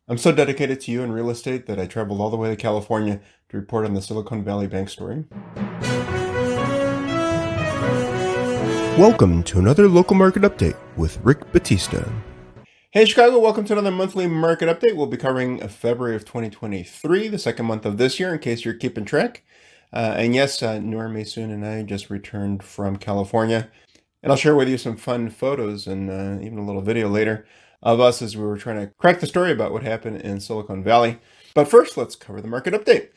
I'm so dedicated to you in real estate that I traveled all the way to California to report on the Silicon Valley Bank story. Welcome to another local market update with Rick Batista. Hey Chicago, welcome to another monthly market update. We'll be covering February of 2023, the second month of this year, in case you're keeping track. And yes, Norm Masoon and I just returned from California. And I'll share with you some fun photos and even a little video later of us as we were trying to crack the story about what happened in Silicon Valley. But first, let's cover the market update.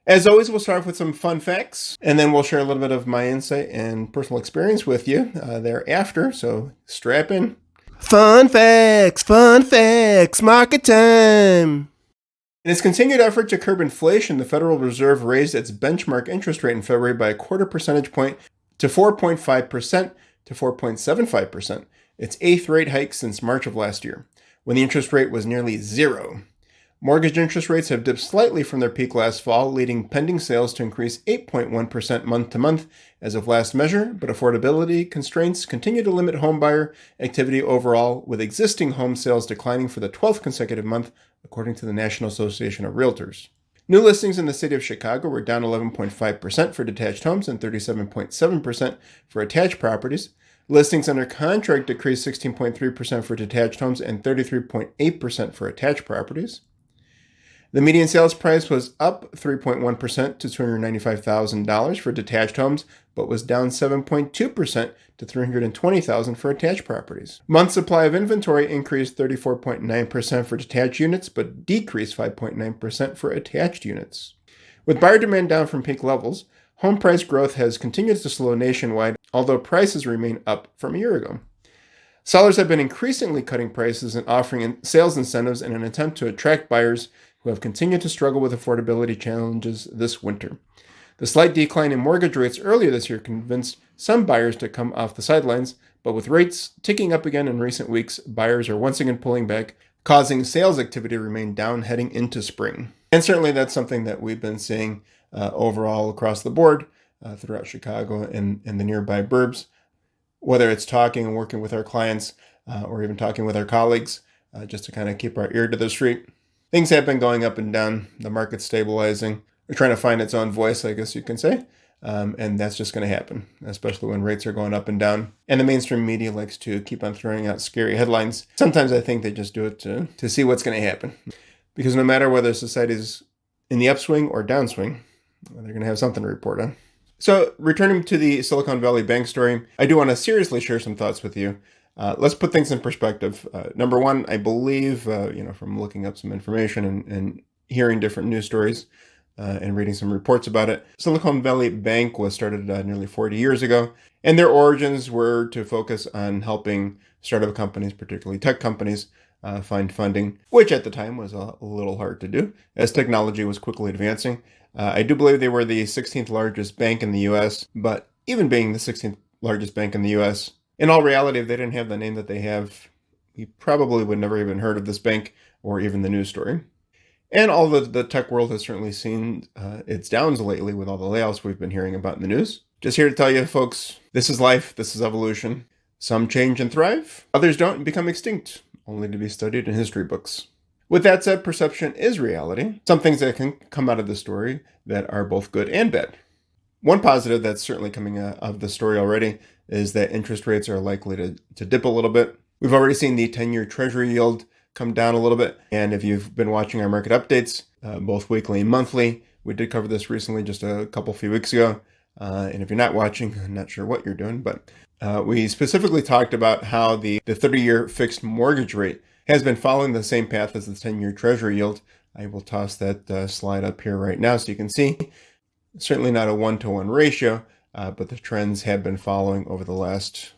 As always, we'll start off with some fun facts, and then we'll share a little bit of my insight and personal experience with you thereafter, so strap in. Fun facts, market time. In its continued effort to curb inflation, the Federal Reserve raised its benchmark interest rate in February by a quarter percentage point to 4.5% to 4.75%, its eighth rate hike since March of last year, when the interest rate was nearly zero. Mortgage interest rates have dipped slightly from their peak last fall, leading pending sales to increase 8.1% month to month as of last measure, but affordability constraints continue to limit homebuyer activity overall, with existing home sales declining for the 12th consecutive month, according to the National Association of Realtors. New listings in the city of Chicago were down 11.5% for detached homes and 37.7% for attached properties. Listings under contract decreased 16.3% for detached homes and 33.8% for attached properties. The median sales price was up 3.1% to $295,000 for detached homes, but was down 7.2% to $320,000 for attached properties. Month supply of inventory increased 34.9% for detached units, but decreased 5.9% for attached units. With buyer demand down from peak levels, home price growth has continued to slow nationwide, although prices remain up from a year ago. Sellers have been increasingly cutting prices and offering sales incentives in an attempt to attract buyers who have continued to struggle with affordability challenges this winter. The slight decline in mortgage rates earlier this year convinced some buyers to come off the sidelines, but with rates ticking up again in recent weeks, buyers are once again pulling back, causing sales activity to remain down heading into spring. And certainly that's something that we've been seeing overall across the board throughout Chicago and the nearby Burbs, whether it's talking and working with our clients or even talking with our colleagues, just to kind of keep our ear to the street. Things have been going up and down. The market's stabilizing. We're trying to find its own voice, I guess you can say. And that's just going to happen, especially when rates are going up and down. And the mainstream media likes to keep on throwing out scary headlines. Sometimes I think they just do it to see what's going to happen. Because no matter whether society's in the upswing or downswing, they're going to have something to report on. So returning to the Silicon Valley Bank story, I do want to seriously share some thoughts with you. Let's put things in perspective. Number one, I believe, from looking up some information and hearing different news stories and reading some reports about it, Silicon Valley Bank was started nearly 40 years ago, and their origins were to focus on helping startup companies, particularly tech companies, find funding, which at the time was a little hard to do as technology was quickly advancing. I do believe they were the 16th largest bank in the U.S., but even being the 16th largest bank in the U.S., in all reality, if they didn't have the name that they have, you probably would never even heard of this bank or even the news story. And all the tech world has certainly seen its downs lately with all the layoffs we've been hearing about in the news. Just here to tell you, folks, this is life, this is evolution. Some change and thrive, others don't and become extinct, only to be studied in history books. With that said, perception is reality. Some things that can come out of the story that are both good and bad. One positive that's certainly coming out of the story already is that interest rates are likely to dip a little bit. We've already seen the 10-year Treasury yield come down a little bit. And if you've been watching our market updates, both weekly and monthly, we did cover this recently just a few weeks ago. And if you're not watching, I'm not sure what you're doing, but we specifically talked about how the 30-year fixed mortgage rate has been following the same path as the 10-year Treasury yield. I will toss that slide up here right now so you can see. Certainly not a 1-to-1 ratio, but the trends have been following over the last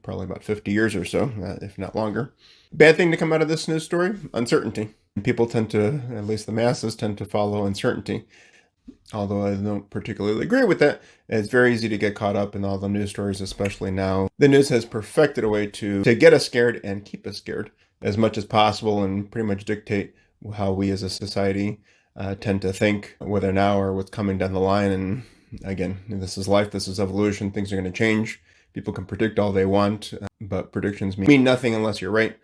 probably about 50 years or so, if not longer. Bad thing to come out of this news story, uncertainty. People tend to, at least the masses, tend to follow uncertainty. Although I don't particularly agree with that, it's very easy to get caught up in all the news stories, especially now. The news has perfected a way to get us scared and keep us scared as much as possible and pretty much dictate how we as a society tend to think, whether now or what's coming down the line. And again, this is life, this is evolution, things are going to change. People can predict all they want, but predictions mean nothing unless you're right.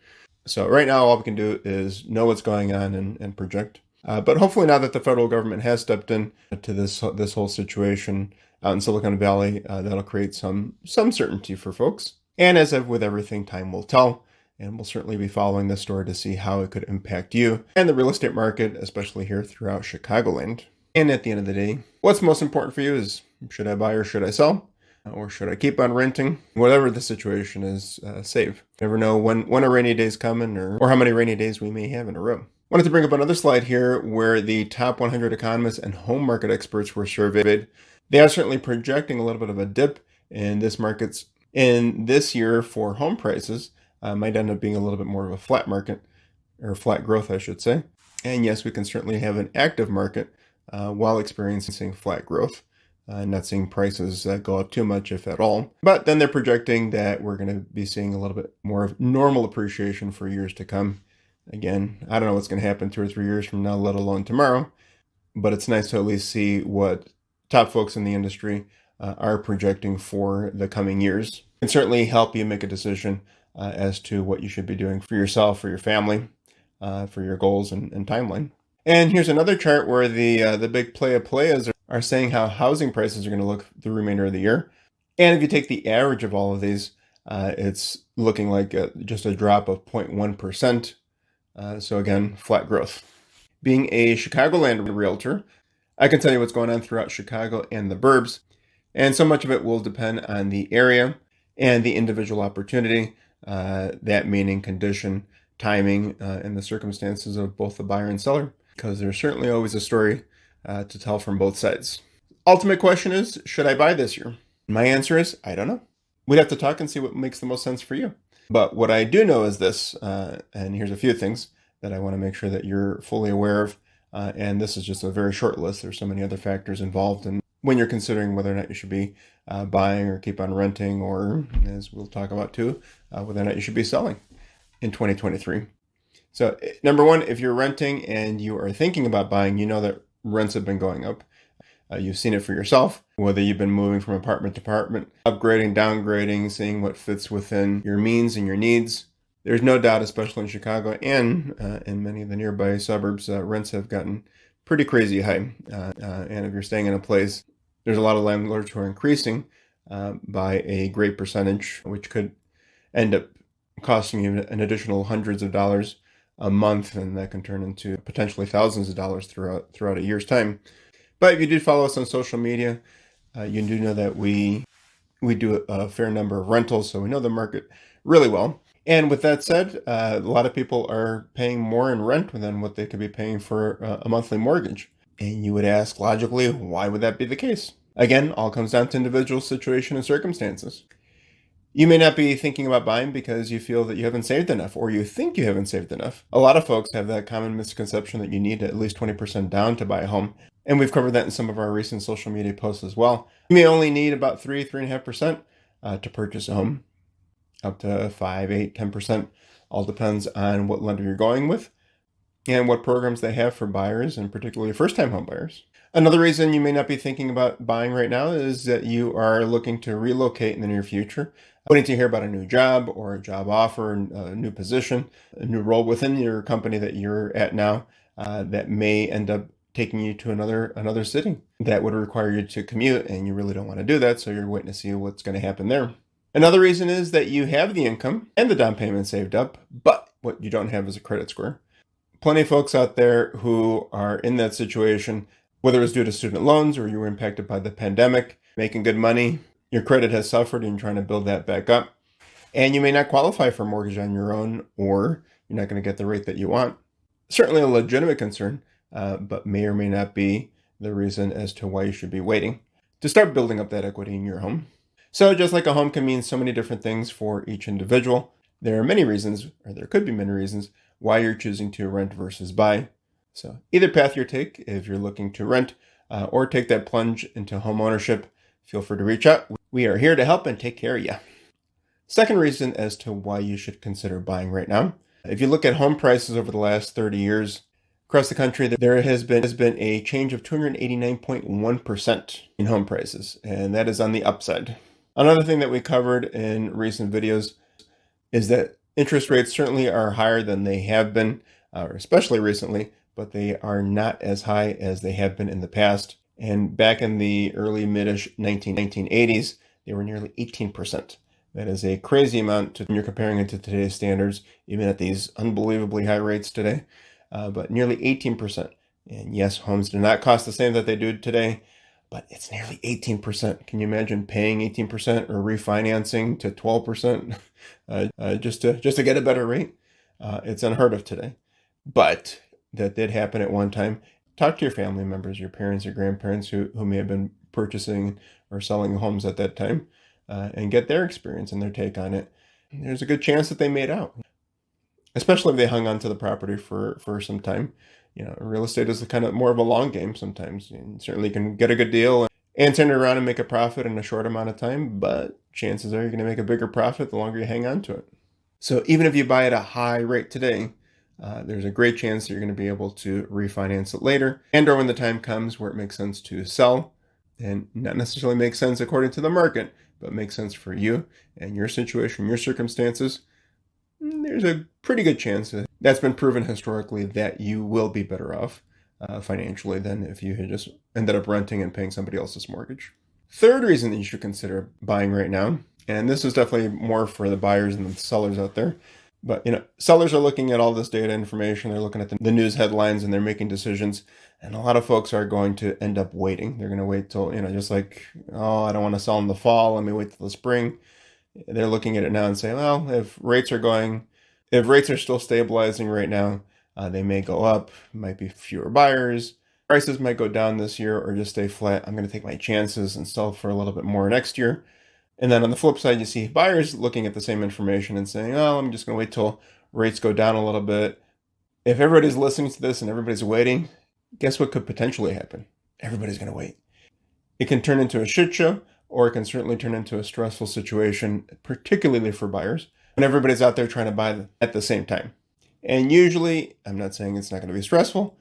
So right now, all we can do is know what's going on and project. But hopefully now that the federal government has stepped in to this whole situation out in Silicon Valley, that'll create some certainty for folks. And as with everything, time will tell. And we'll certainly be following this story to see how it could impact you and the real estate market, especially here throughout Chicagoland. And at the end of the day, what's most important for you is, should I buy or should I sell? Or should I keep on renting? Whatever the situation is, save. Never know when a rainy day's coming or how many rainy days we may have in a row. Wanted to bring up another slide here where the top 100 economists and home market experts were surveyed. They are certainly projecting a little bit of a dip in this year for home prices. Might end up being a little bit more of a flat market, or flat growth, I should say. And yes, we can certainly have an active market while experiencing flat growth. Not seeing prices go up too much, if at all. But then they're projecting that we're going to be seeing a little bit more of normal appreciation for years to come. Again, I don't know what's going to happen 2 or 3 years from now, let alone tomorrow. But it's nice to at least see what top folks in the industry are projecting for the coming years. It can certainly help you make a decision as to what you should be doing for yourself, for your family, for your goals and timeline. And here's another chart where the big players are saying how housing prices are going to look the remainder of the year. And if you take the average of all of these, it's looking like just a drop of 0.1%. So again, flat growth. Being a Chicagoland realtor, I can tell you what's going on throughout Chicago and the Burbs. And so much of it will depend on the area and the individual opportunity, that meaning condition, timing, and the circumstances of both the buyer and seller, because there's certainly always a story to tell from both sides. Ultimate question is, should I buy this year? My answer is, I don't know. We'd have to talk and see what makes the most sense for you. But what I do know is this, and here's a few things that I want to make sure that you're fully aware of. And this is just a very short list. There's so many other factors involved in when you're considering whether or not you should be buying or keep on renting, or, as we'll talk about too, whether or not you should be selling in 2023. So number one, if you're renting and you are thinking about buying, you know that rents have been going up. You've seen it for yourself, whether you've been moving from apartment to apartment, upgrading, downgrading, seeing what fits within your means and your needs. There's no doubt, especially in Chicago and in many of the nearby suburbs, rents have gotten pretty crazy high. And if you're staying in a place, there's a lot of landlords who are increasing by a great percentage, which could end up costing you an additional hundreds of dollars a month, and that can turn into potentially thousands of dollars throughout a year's time. But if you did follow us on social media, you do know that we do a fair number of rentals, so we know the market really well. And with that said, a lot of people are paying more in rent than what they could be paying for a monthly mortgage. And you would ask, logically, why would that be the case? Again, all comes down to individual situation and circumstances. You may not be thinking about buying because you feel that you haven't saved enough, or you think you haven't saved enough. A lot of folks have that common misconception that you need at least 20% down to buy a home. And we've covered that in some of our recent social media posts as well. You may only need about 3.5% to purchase a home. Up to 5, 8, 10%. All depends on what lender you're going with and what programs they have for buyers, and particularly first-time home buyers. Another reason you may not be thinking about buying right now is that you are looking to relocate in the near future, waiting to hear about a new job or a job offer, a new position, a new role within your company that you're at now that may end up taking you to another city that would require you to commute, and you really don't want to do that, so you're waiting to see what's going to happen there. Another reason is that you have the income and the down payment saved up, but what you don't have is a credit score. Plenty of folks out there who are in that situation, whether it's due to student loans or you were impacted by the pandemic, making good money, your credit has suffered and you're trying to build that back up, and you may not qualify for a mortgage on your own, or you're not going to get the rate that you want. Certainly a legitimate concern, but may or may not be the reason as to why you should be waiting to start building up that equity in your home. So just like a home can mean so many different things for each individual, there are many reasons, or there could be many reasons, why you're choosing to rent versus buy. So either path you take, if you're looking to rent or take that plunge into home ownership, feel free to reach out. We are here to help and take care of you. Second reason as to why you should consider buying right now. If you look at home prices over the last 30 years, across the country, there has been a change of 289.1% in home prices, and that is on the upside. Another thing that we covered in recent videos is that Interest rates certainly are higher than they have been, especially recently, but they are not as high as they have been in the past. And back in the early mid-ish 1980s, they were nearly 18%. That is a crazy amount when you're comparing it to today's standards, even at these unbelievably high rates today, but nearly 18%. And yes, homes do not cost the same that they do today, but it's nearly 18%. Can you imagine paying 18% or refinancing to 12% just to get a better rate? It's unheard of today, but that did happen at one time. Talk to your family members, your parents, your grandparents who may have been purchasing or selling homes at that time, and get their experience and their take on it. There's a good chance that they made out, especially if they hung on to the property for some time. Real estate is kind of more of a long game sometimes. You certainly can get a good deal and turn it around and make a profit in a short amount of time, but chances are you're going to make a bigger profit the longer you hang on to it. So even if you buy at a high rate today, there's a great chance that you're going to be able to refinance it later, and or when the time comes where it makes sense to sell, and not necessarily makes sense according to the market, but makes sense for you and your situation, your circumstances. There's a pretty good chance that's been proven historically that you will be better off financially than if you had just ended up renting and paying somebody else's mortgage. Third reason that you should consider buying right now, and this is definitely more for the buyers and the sellers out there, but sellers are looking at all this data information, they're looking at the news headlines, and they're making decisions, and a lot of folks are going to end up waiting. They're going to wait till, just like, oh, I don't want to sell in the fall, let me wait till the spring. They're looking at it now and saying, well, if rates are still stabilizing right now, they may go up, might be fewer buyers, prices might go down this year or just stay flat. I'm going to take my chances and sell for a little bit more next year. And then on the flip side, you see buyers looking at the same information and saying, oh, I'm just going to wait till rates go down a little bit. If everybody's listening to this and everybody's waiting, guess what could potentially happen? Everybody's going to wait. It can turn into a shit show, or it can certainly turn into a stressful situation, particularly for buyers, when everybody's out there trying to buy at the same time. And usually, I'm not saying it's not going to be stressful,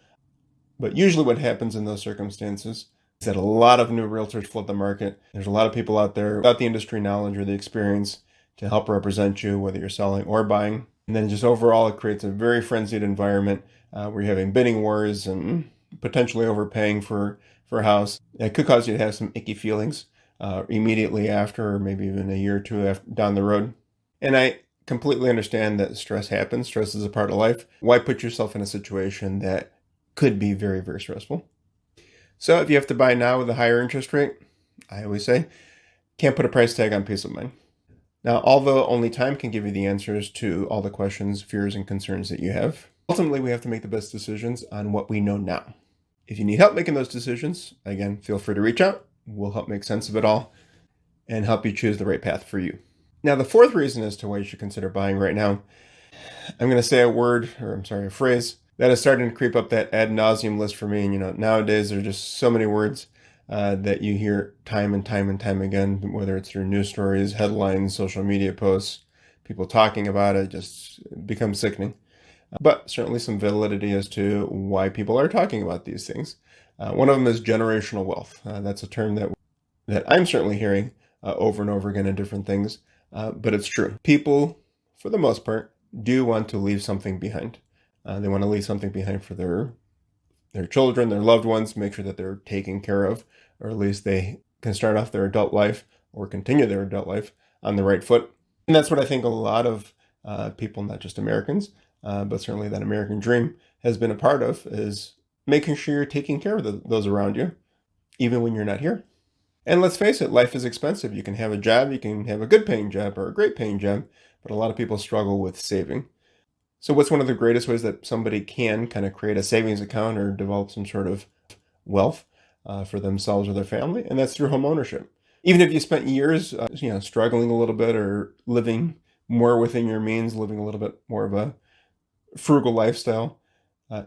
but usually what happens in those circumstances is that a lot of new realtors flood the market. There's a lot of people out there without the industry knowledge or the experience to help represent you, whether you're selling or buying. And then just overall, it creates a very frenzied environment where you're having bidding wars and potentially overpaying for a house. It could cause you to have some icky feelings immediately after, or maybe even a year or two down the road. And I completely understand that stress happens. Stress is a part of life. Why put yourself in a situation that could be very, very stressful? So if you have to buy now with a higher interest rate, I always say, can't put a price tag on peace of mind. Now, although only time can give you the answers to all the questions, fears, and concerns that you have, ultimately we have to make the best decisions on what we know now. If you need help making those decisions, again, feel free to reach out. We'll help make sense of it all and help you choose the right path for you. Now, the fourth reason as to why you should consider buying right now, I'm going to say a phrase that is starting to creep up that ad nauseum list for me. And, nowadays there's just so many words that you hear time and time and time again, whether it's through news stories, headlines, social media posts, people talking about it, just becomes sickening. But certainly some validity as to why people are talking about these things. One of them is generational wealth. That's a term that I'm certainly hearing over and over again in different things, but it's true. People, for the most part, do want to leave something behind. They want to leave something behind for their children, their loved ones, make sure that they're taken care of, or at least they can start off their adult life or continue their adult life on the right foot. And that's what I think a lot of people, not just Americans, but certainly that American dream has been a part of, is making sure you're taking care of those around you, even when you're not here. And let's face it, life is expensive. You can have a job, you can have a good paying job or a great paying job, but a lot of people struggle with saving. So what's one of the greatest ways that somebody can kind of create a savings account or develop some sort of wealth for themselves or their family? And that's through home ownership. Even if you spent years, struggling a little bit or living more within your means, living a little bit more of a frugal lifestyle,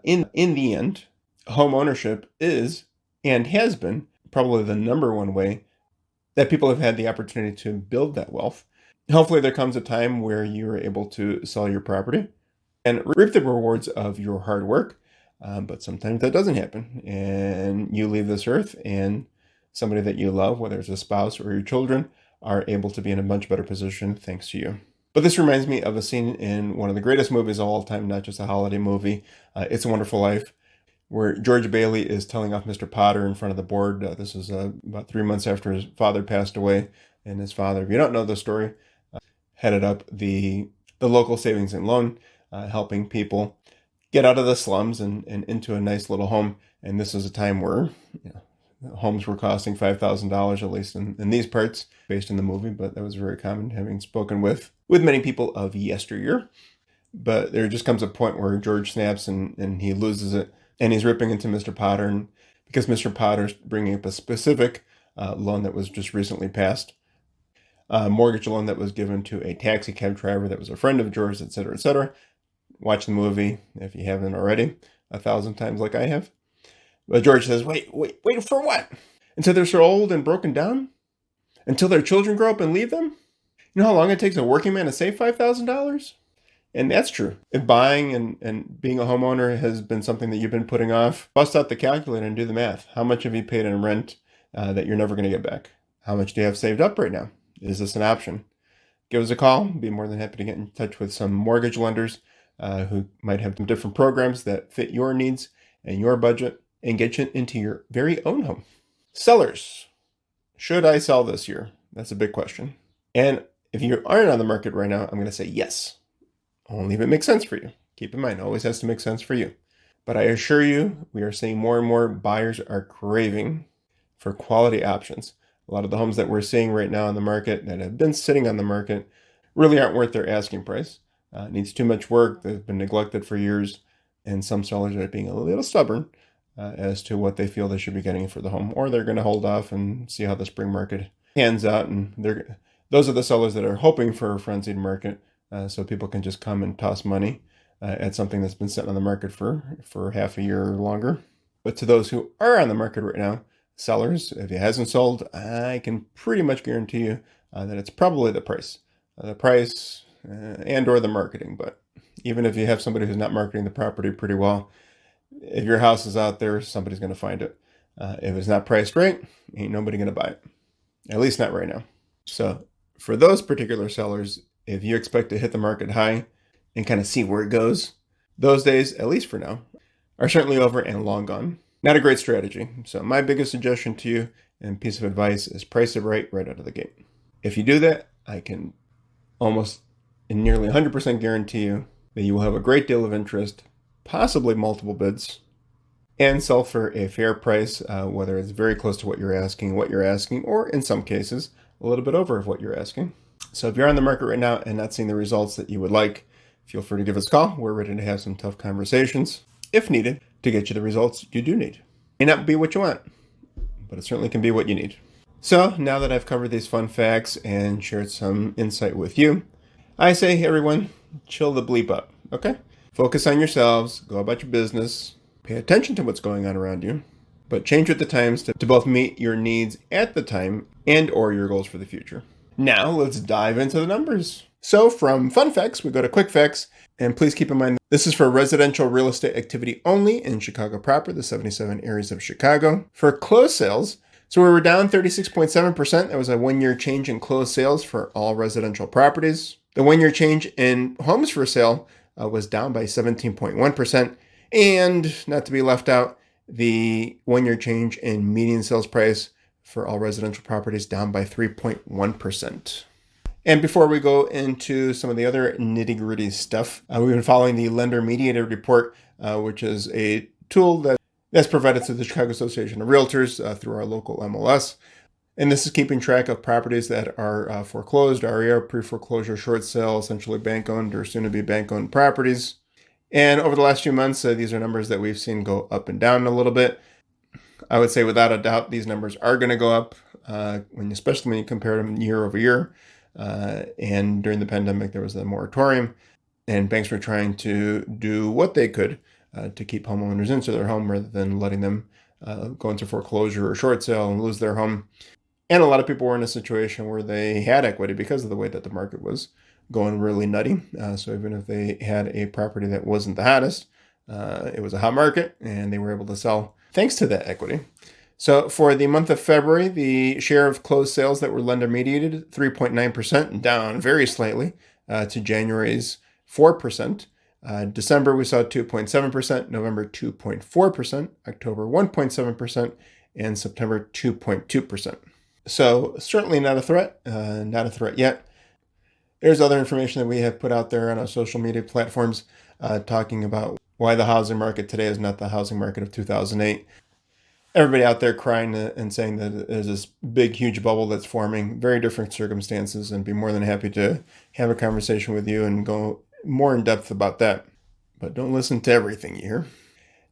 in the end, home ownership is and has been probably the number one way that people have had the opportunity to build that wealth. Hopefully there comes a time where you're able to sell your property and reap the rewards of your hard work. But sometimes that doesn't happen, and you leave this earth, and somebody that you love, whether it's a spouse or your children, are able to be in a much better position thanks to you. But this reminds me of a scene in one of the greatest movies of all time, not just a holiday movie, It's a Wonderful Life, where George Bailey is telling off Mr. Potter in front of the board. This is about 3 months after his father passed away. And his father, if you don't know the story, headed up the local savings and loan, helping people get out of the slums and into a nice little home. And this is a time where homes were costing $5,000, at least in these parts, based in the movie, but that was very common, having spoken with many people of yesteryear. But there just comes a point where George snaps and he loses it, and he's ripping into Mr. Potter, and because Mr. Potter's bringing up a specific loan that was just recently passed, a mortgage loan that was given to a taxi cab driver that was a friend of George, etc., etc. Watch the movie if you haven't already 1,000 times like I have. But George says, wait for what? Until they're so old and broken down? Until their children grow up and leave them? You know how long it takes a working man to save $5,000? And that's true. If buying and being a homeowner has been something that you've been putting off, bust out the calculator and do the math. How much have you paid in rent that you're never going to get back? How much do you have saved up right now? Is this an option? Give us a call. Be more than happy to get in touch with some mortgage lenders who might have some different programs that fit your needs and your budget and get you into your very own home. Sellers, should I sell this year? That's a big question. And if you aren't on the market right now, I'm going to say yes. Only if it makes sense for you. Keep in mind, it always has to make sense for you. But I assure you, we are seeing more and more buyers are craving for quality options. A lot of the homes that we're seeing right now on the market that have been sitting on the market really aren't worth their asking price. It needs too much work. They've been neglected for years. And some sellers are being a little stubborn as to what they feel they should be getting for the home. Or they're going to hold off and see how the spring market pans out. And those are the sellers that are hoping for a frenzied market so people can just come and toss money at something that's been sitting on the market for half a year or longer. But to those who are on the market right now, sellers, if it hasn't sold, I can pretty much guarantee you that it's probably the price. And or the marketing. But even if you have somebody who's not marketing the property pretty well, if your house is out there, somebody's going to find it. If it's not priced right, ain't nobody going to buy it. At least not right now. So for those particular sellers, if you expect to hit the market high and kind of see where it goes, those days, at least for now, are certainly over and long gone. Not a great strategy. So my biggest suggestion to you and piece of advice is price it right out of the gate. If you do that, I can almost and nearly 100% guarantee you that you will have a great deal of interest, possibly multiple bids, and sell for a fair price, whether it's very close to what you're asking, or in some cases, a little bit over what you're asking. So if you're on the market right now and not seeing the results that you would like, feel free to give us a call. We're ready to have some tough conversations, if needed, to get you the results you do need. It may not be what you want, but it certainly can be what you need. So now that I've covered these fun facts and shared some insight with you, I say, everyone, chill the bleep up, okay? Focus on yourselves, go about your business, pay attention to what's going on around you, but change with the times to both meet your needs at the time and or your goals for the future. Now let's dive into the numbers. So from fun facts, we go to quick facts, and please keep in mind this is for residential real estate activity only in Chicago proper, the 77 areas of Chicago. For closed sales, so we were down 36.7%. That was a 1-year change in closed sales for all residential properties. The 1-year change in homes for sale was down by 17.1%. And not to be left out, the 1-year change in median sales price for all residential properties down by 3.1%. And before we go into some of the other nitty-gritty stuff, we've been following the Lender Mediated Report, which is a tool that's provided to the Chicago Association of Realtors through our local MLS. And this is keeping track of properties that are foreclosed, REO, pre-foreclosure, short sale, essentially bank-owned or soon-to-be bank-owned properties. And over the last few months, these are numbers that we've seen go up and down a little bit. I would say without a doubt, these numbers are going to go up, especially when you compare them year over year. And during the pandemic, there was a moratorium, and banks were trying to do what they could to keep homeowners into their home rather than letting them go into foreclosure or short sale and lose their home. And a lot of people were in a situation where they had equity because of the way that the market was going really nutty. So even if they had a property that wasn't the hottest, it was a hot market and they were able to sell thanks to that equity. So for the month of February, the share of closed sales that were lender mediated, 3.9%, down very slightly to January's 4%. December, we saw 2.7%, November 2.4%, October 1.7%, and September 2.2%. So certainly not a threat, not a threat yet. There's other information that we have put out there on our social media platforms talking about why the housing market today is not the housing market of 2008. Everybody out there crying and saying that there's this big, huge bubble that's forming, very different circumstances, and be more than happy to have a conversation with you and go more in depth about that. But don't listen to everything you hear.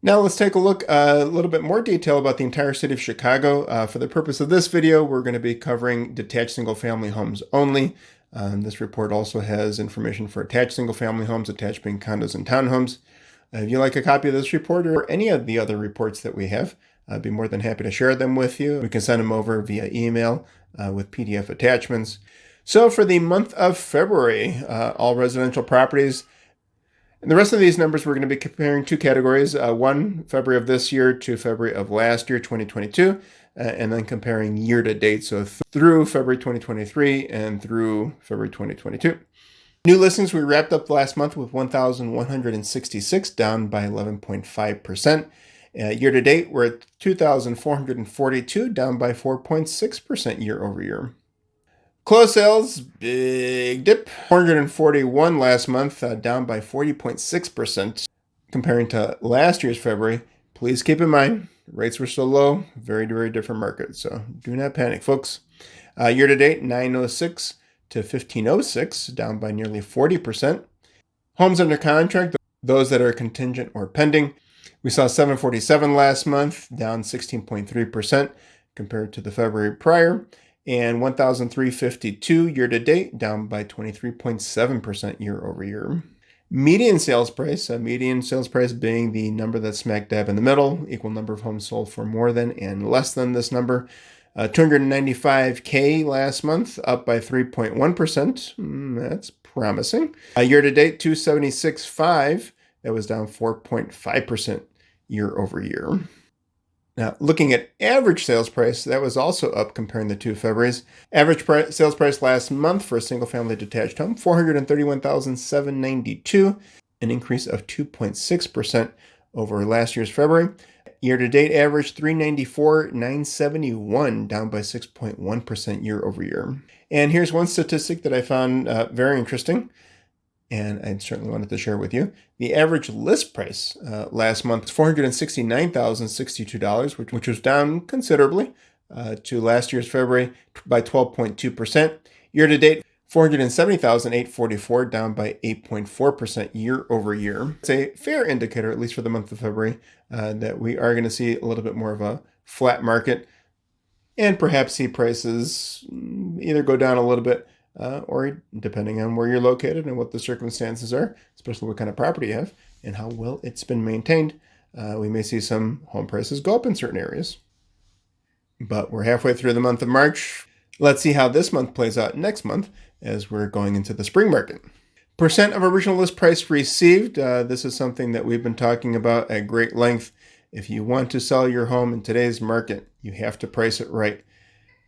Now let's take a look a little bit more detail about the entire city of Chicago. For the purpose of this video, we're going to be covering detached single-family homes only. This report also has information for attached single-family homes, attached being condos and townhomes. If you'd like a copy of this report or any of the other reports that we have, I'd be more than happy to share them with you. We can send them over via email with PDF attachments. So for the month of February, all residential properties, and the rest of these numbers, we're going to be comparing two categories. One, February of this year to February of last year, 2022, and then comparing year to date, so through February 2023 and through February 2022. New listings, we wrapped up last month with 1,166, down by 11.5%. Year to date, we're at 2,442, down by 4.6% year over year. Closed sales, big dip, 441 last month, down by 40.6% comparing to last year's February. Please keep in mind, rates were so low, very, very different market, so do not panic, folks. Year to date, 906 to 1506, down by nearly 40%. Homes under contract, those that are contingent or pending, we saw 747 last month, down 16.3% compared to the February prior, and 1,352 year to date, down by 23.7% year over year. Median sales price being the number that's smack dab in the middle, equal number of homes sold for more than and less than this number. 295K last month, up by 3.1%. That's promising. Year to date, 276.5. That was down 4.5% year over year. Now, looking at average sales price, that was also up comparing the two Februarys. Average sales price last month for a single-family detached home, $431,792, an increase of 2.6% over last year's February. Year-to-date average, $394,971, down by 6.1% year over year. And here's one statistic that I found very interesting, and I certainly wanted to share with you. The average list price last month was $469,062, which was down considerably to last year's February by 12.2%. Year-to-date, $470,844, down by 8.4% year over year. It's a fair indicator, at least for the month of February, that we are going to see a little bit more of a flat market and perhaps see prices either go down a little bit or depending on where you're located and what the circumstances are, especially what kind of property you have and how well it's been maintained, we may see some home prices go up in certain areas. But we're halfway through the month of March. Let's see how this month plays out next month as we're going into the spring market. Percent of original list price received. This is something that we've been talking about at great length. If you want to sell your home in today's market, you have to price it right.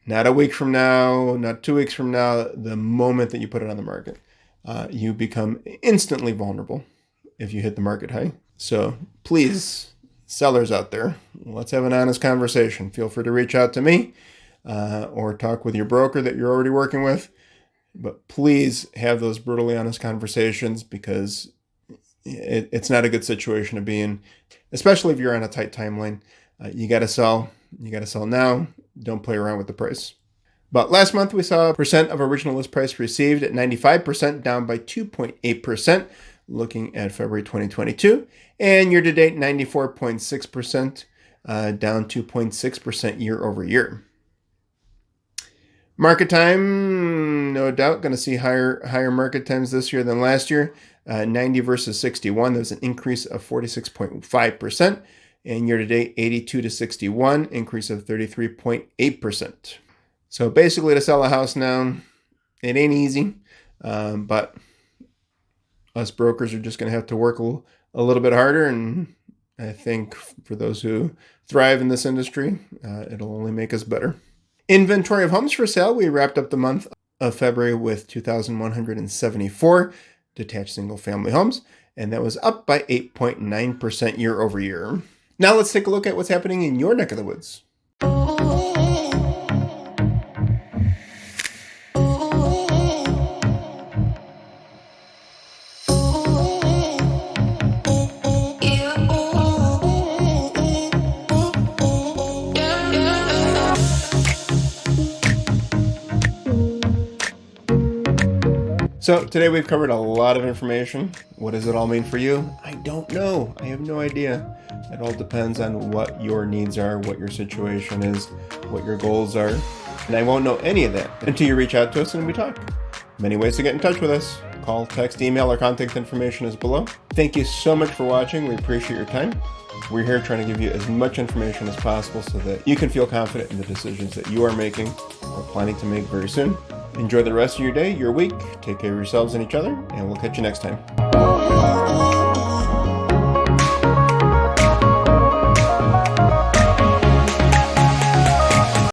Not a week from now, not 2 weeks from now, the moment that you put it on the market. You become instantly vulnerable if you hit the market high. So please, sellers out there, let's have an honest conversation. Feel free to reach out to me or talk with your broker that you're already working with. But please have those brutally honest conversations because it's not a good situation to be in, especially if you're on a tight timeline. You got to sell. You got to sell now. Don't play around with the price. But last month, we saw percent of original list price received at 95%, down by 2.8%, looking at February 2022. And year-to-date, 94.6%, down 2.6% year over year. Market time, no doubt, going to see higher market times this year than last year. 90 versus 61, there's an increase of 46.5%. And year-to-date, 82 to 61, increase of 33.8%. So basically, to sell a house now, it ain't easy. But us brokers are just going to have to work a little bit harder. And I think for those who thrive in this industry, it'll only make us better. Inventory of homes for sale, we wrapped up the month of February with 2,174 detached single-family homes, and that was up by 8.9% year over year. Now let's take a look at what's happening in your neck of the woods. So today we've covered a lot of information. What does it all mean for you? I don't know. I have no idea. It all depends on what your needs are, what your situation is, what your goals are. And I won't know any of that until you reach out to us and we talk. Many ways to get in touch with us. Call, text, email, our contact information is below. Thank you so much for watching. We appreciate your time. We're here trying to give you as much information as possible so that you can feel confident in the decisions that you are making or planning to make very soon. Enjoy the rest of your day, your week. Take care of yourselves and each other, and we'll catch you next time.